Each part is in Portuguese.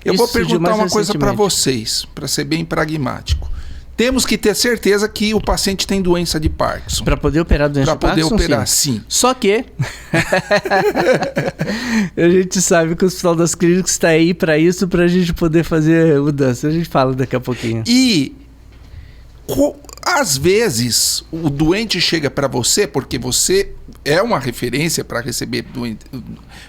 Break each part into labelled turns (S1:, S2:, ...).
S1: Eu vou perguntar uma coisa para vocês, para ser bem pragmático. Temos que ter certeza que o paciente tem doença de Parkinson.
S2: Para poder operar a doença de Parkinson,
S1: para poder operar, sim.
S2: Só que a gente sabe que o Hospital das Clínicas está aí para isso, para a gente poder fazer mudança. A gente fala daqui a pouquinho.
S1: E às vezes o doente chega para você porque você é uma referência para receber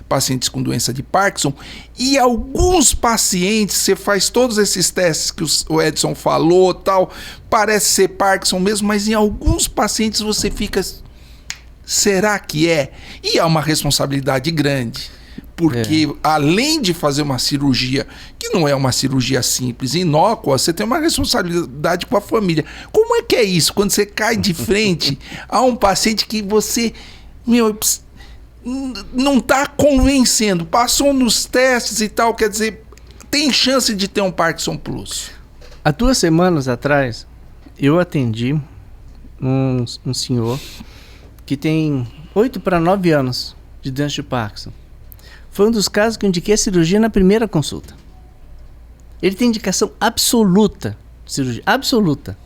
S1: pacientes com doença de Parkinson, e alguns pacientes, você faz todos esses testes que o Edson falou, tal, parece ser Parkinson mesmo, mas em alguns pacientes você fica, será que é? E é uma responsabilidade grande, porque além de fazer uma cirurgia, que não é uma cirurgia simples, inócua, você tem uma responsabilidade com a família. Como é que é isso, quando você cai de frente a um paciente que você, não está convencendo, passou nos testes e tal, quer dizer, tem chance de ter um Parkinson Plus?
S2: Há 2 semanas atrás, eu atendi um senhor que tem 8 para 9 anos de doença de Parkinson. Foi um dos casos que eu indiquei a cirurgia na primeira consulta. Ele tem indicação absoluta de cirurgia. Absoluta.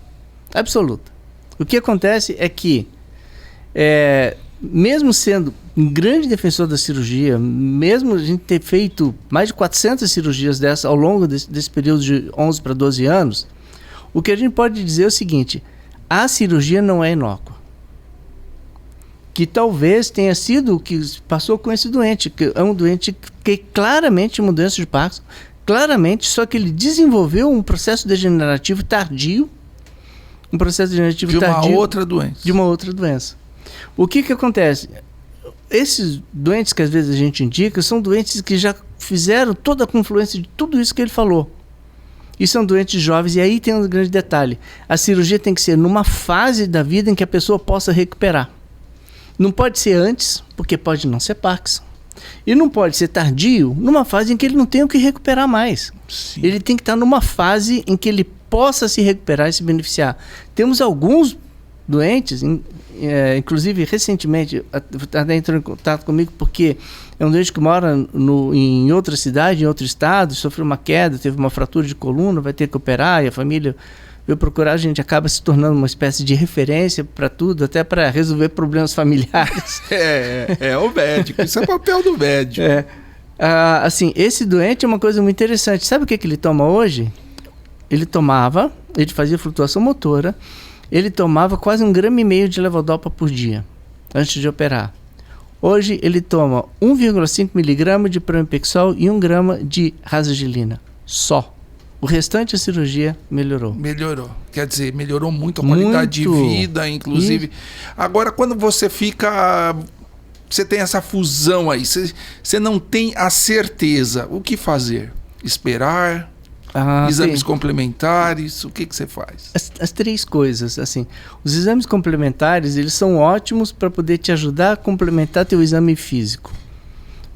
S2: Absoluta. O que acontece é que, mesmo sendo um grande defensor da cirurgia, mesmo a gente ter feito mais de 400 cirurgias dessas ao longo desse período de 11 para 12 anos, o que a gente pode dizer é o seguinte: a cirurgia não é inócua. Que talvez tenha sido o que passou com esse doente, que é um doente que claramente é uma doença de Parkinson, claramente, só que ele desenvolveu um processo degenerativo tardio, de uma outra doença. O que acontece? Esses doentes que às vezes a gente indica são doentes que já fizeram toda a confluência de tudo isso que ele falou. E são doentes jovens, e aí tem um grande detalhe: a cirurgia tem que ser numa fase da vida em que a pessoa possa recuperar. Não pode ser antes, porque pode não ser Parkinson. E não pode ser tardio, numa fase em que ele não tem o que recuperar mais. Sim. Ele tem que estar numa fase em que ele possa se recuperar e se beneficiar. Temos alguns doentes, inclusive recentemente, até entrou em contato comigo porque é um doente que mora em outra cidade, em outro estado, sofreu uma queda, teve uma fratura de coluna, vai ter que operar, e a família veio procurar, a gente acaba se tornando uma espécie de referência para tudo, até para resolver problemas familiares.
S1: É o médico, isso é papel do médico.
S2: Assim, esse doente é uma coisa muito interessante. Sabe o que ele toma hoje? Ele fazia flutuação motora, ele tomava quase 1,5 grama de levodopa por dia, antes de operar. Hoje ele toma 1,5 miligrama de pramipexol e 1 grama de rasagelina, só. O restante da cirurgia melhorou.
S1: Melhorou. Quer dizer, melhorou muito a qualidade de vida, inclusive. Isso. Agora, quando você fica... Você tem essa fusão aí, você não tem a certeza. O que fazer? Esperar? Exames complementares? O que você faz?
S2: As 3 coisas, assim. Os exames complementares, eles são ótimos para poder te ajudar a complementar teu exame físico.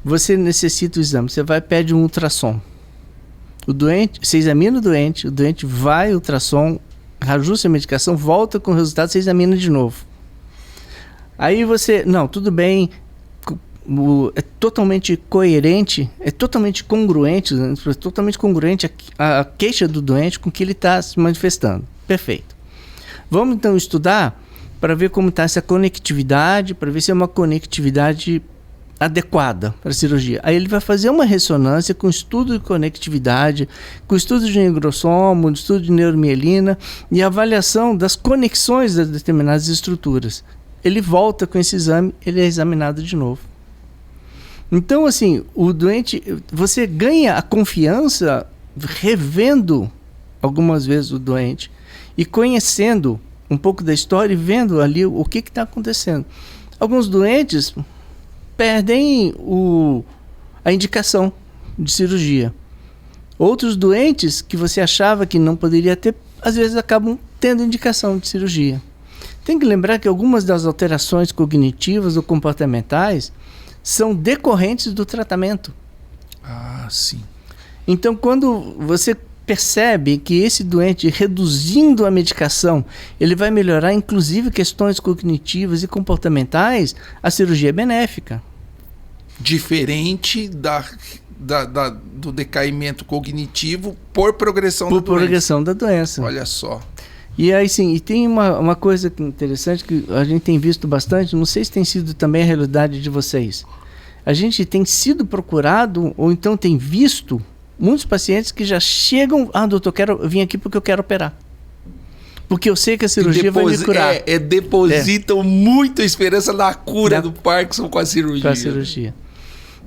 S2: Você necessita o exame, você vai e pede um ultrassom. Você examina o doente vai, ultrassom, ajusta a medicação, volta com o resultado, você examina de novo. Aí tudo bem, é totalmente coerente, é totalmente congruente a queixa do doente com o que ele está se manifestando. Perfeito. Vamos então estudar para ver como está essa conectividade, para ver se é uma conectividade adequada para a cirurgia. Aí ele vai fazer uma ressonância com estudo de conectividade, com estudo de neurossomo, estudo de neuromielina e avaliação das conexões das determinadas estruturas. Ele volta com esse exame, ele é examinado de novo. Então, assim, o doente, você ganha a confiança revendo algumas vezes o doente e conhecendo um pouco da história e vendo ali o que está acontecendo. Alguns doentes perdem a indicação de cirurgia. Outros doentes que você achava que não poderia ter, às vezes acabam tendo indicação de cirurgia. Tem que lembrar que algumas das alterações cognitivas ou comportamentais são decorrentes do tratamento.
S1: Sim.
S2: Então, quando você percebe que esse doente, reduzindo a medicação, ele vai melhorar inclusive questões cognitivas e comportamentais, a cirurgia é benéfica.
S1: Diferente do decaimento cognitivo por progressão da doença.
S2: Por progressão da doença.
S1: Olha só.
S2: E aí sim, e tem uma coisa interessante que a gente tem visto bastante, não sei se tem sido também a realidade de vocês. A gente tem sido procurado, ou então tem visto, muitos pacientes que já chegam, doutor, eu vim aqui porque eu quero operar. Porque eu sei que a cirurgia vai me curar.
S1: Depositam muita esperança na cura do Parkinson com a cirurgia.
S2: Com a cirurgia.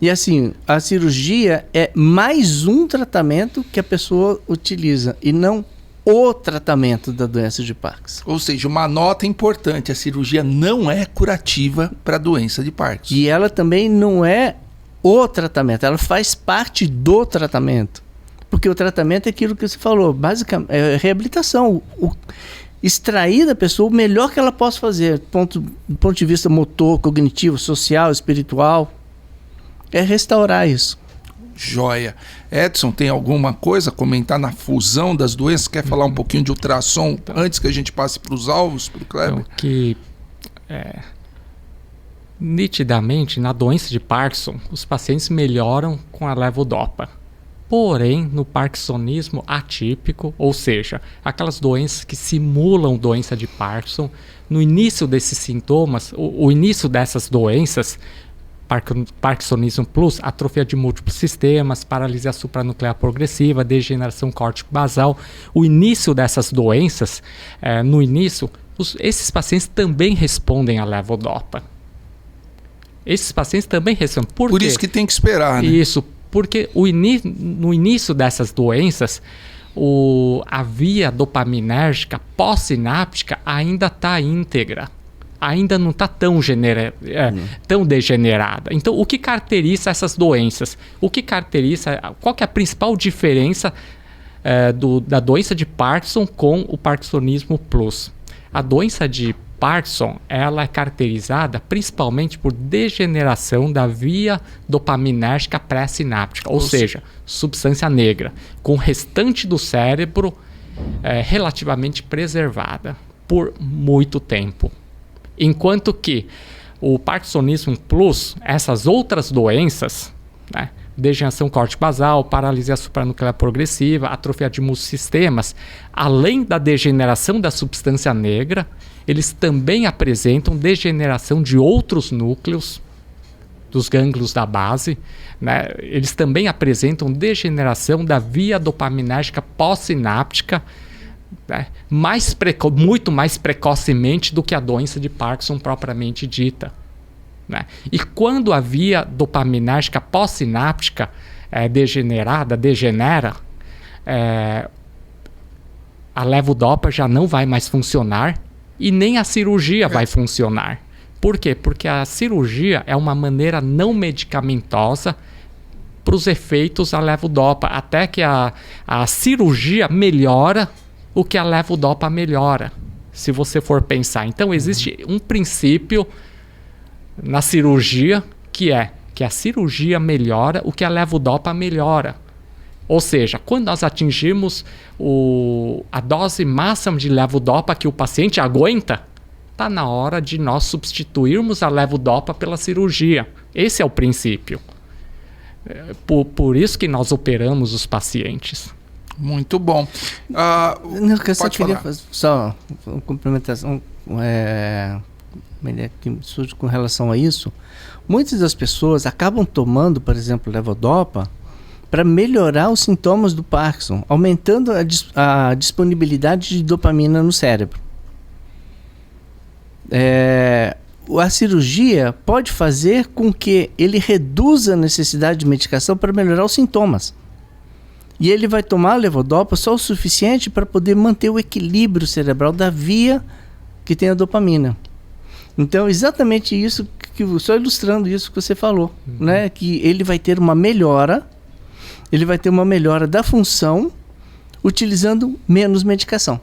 S2: E assim, a cirurgia é mais um tratamento que a pessoa utiliza, e não o tratamento da doença de Parkinson.
S1: Ou seja, uma nota importante, a cirurgia não é curativa para a doença de Parkinson.
S2: E ela também não é o tratamento, ela faz parte do tratamento. Porque o tratamento é aquilo que você falou, basicamente, é reabilitação. Extrair da pessoa o melhor que ela possa fazer, do ponto de vista motor, cognitivo, social, espiritual. É restaurar isso.
S1: Joia. Edson, tem alguma coisa a comentar na fusão das doenças? Quer falar um pouquinho de ultrassom antes que a gente passe para os alvos, para o Kleber?
S3: Então, que nitidamente, na doença de Parkinson, os pacientes melhoram com a levodopa. Porém, no parkinsonismo atípico, ou seja, aquelas doenças que simulam doença de Parkinson, no início desses sintomas, o início dessas doenças, Parkinsonismo plus, atrofia de múltiplos sistemas, paralisia supranuclear progressiva, degeneração córtico-basal, o início dessas doenças, no início, esses pacientes também respondem à levodopa. Esses pacientes também respondem.
S1: Por isso que tem que esperar, né?
S3: Isso, porque no início dessas doenças, a via dopaminérgica pós-sináptica ainda está íntegra. Ainda não está tão degenerada. Então, o que caracteriza essas doenças? Qual que é a principal diferença da doença de Parkinson com o parkinsonismo plus? A doença de Parkinson, ela é caracterizada principalmente por degeneração da via dopaminérgica pré-sináptica, ou seja, substância negra, com o restante do cérebro relativamente preservada por muito tempo. Enquanto que o parkinsonismo plus, essas outras doenças, né, degeneração córtico-basal, paralisia supranuclear progressiva, atrofia de múltiplos sistemas, além da degeneração da substância negra, eles também apresentam degeneração de outros núcleos dos gânglios da base, né? Eles também apresentam degeneração da via dopaminérgica pós-sináptica, né? Muito mais precocemente do que a doença de Parkinson propriamente dita, né? E quando a via dopaminérgica pós-sináptica degenera, a levodopa já não vai mais funcionar e nem a cirurgia vai funcionar. Por quê? Porque a cirurgia é uma maneira não medicamentosa para os efeitos da levodopa, até que a cirurgia melhora o que a levodopa melhora, se você for pensar. Então, existe um princípio na cirurgia que a cirurgia melhora o que a levodopa melhora. Ou seja, quando nós atingimos a dose máxima de levodopa que o paciente aguenta, está na hora de nós substituirmos a levodopa pela cirurgia. Esse é o princípio. Por isso que nós operamos os pacientes.
S1: Muito bom.
S2: Eu só queria fazer só uma complementação que surge com relação a isso. Muitas das pessoas acabam tomando, por exemplo, levodopa para melhorar os sintomas do Parkinson, aumentando a disponibilidade de dopamina no cérebro. A cirurgia pode fazer com que ele reduza a necessidade de medicação para melhorar os sintomas. E ele vai tomar a levodopa só o suficiente para poder manter o equilíbrio cerebral da via que tem a dopamina. Então, exatamente isso, só ilustrando isso que você falou, né? Que ele vai ter uma melhora da função utilizando menos medicação.